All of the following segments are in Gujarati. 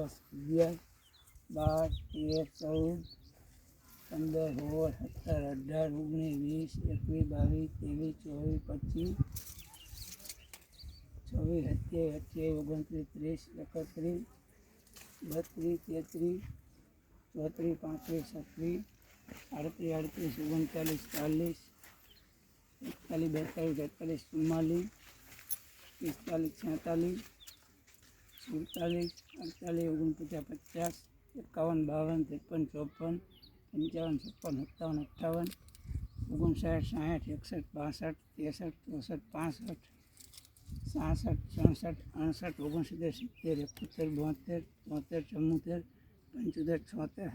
10, 11, 12, 13, 14, 15, 16, 17, 18, 19, 20, 21, 22, 23, 24, 25, 36, 37, 38, 39, 40, 41, 42, 43, 44, 45, 46, 47, 48, 49, 50, 51, 52, 53, 54, 55, 56, 57, 58, 59, 60, 61, 62, 63, 64, 65, 73, 74, 75, 76, 77, 78, 82, 83, 84,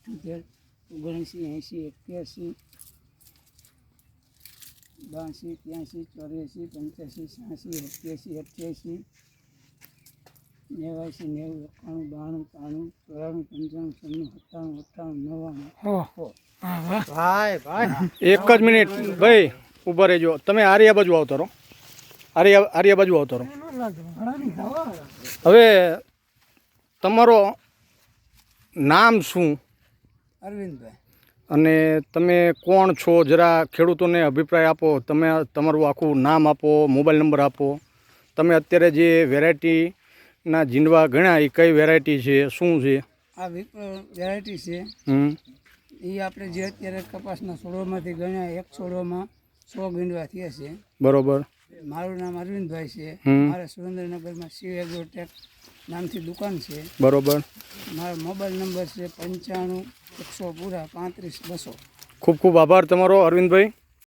85, 86, 87, 88, 89, 90, 91, 92, 93, 94, 95, 96, 97, 98. એક જ મિનિટ ભાઈ ઊભા રહેજો. તમે આર્યા બાજુ આવતા રહો. આર્યા બાજુ આવતા રહો. હવે તમારો નામ શું અરવિંદભાઈ. અને તમે કોણ છો? જરા ખેડૂતોને અભિપ્રાય આપો. તમે તમારું આખું નામ આપો, મોબાઈલ નંબર આપો. તમે અત્યારે જે વેરાયટીના જીંડવા ગણ્યા એ કઈ વેરાયટી છે, શું છે? આ વેરાયટી છે એ આપણે જે અત્યારે કપાસના છોડવામાંથી ગણ્યા એક છોડવામાં 100 ગીંડવા થયા છે. બરોબર. મારું નામ અરવિંદભાઈ છે. મારે સુરેન્દ્રનગરમાં શિવ એગ્રોટેક નામથી દુકાન છે. બરોબર. મારો મોબાઈલ નંબર છે 95 100 પૂરા 35 200. ખૂબ ખૂબ આભાર તમારો અરવિંદભાઈ.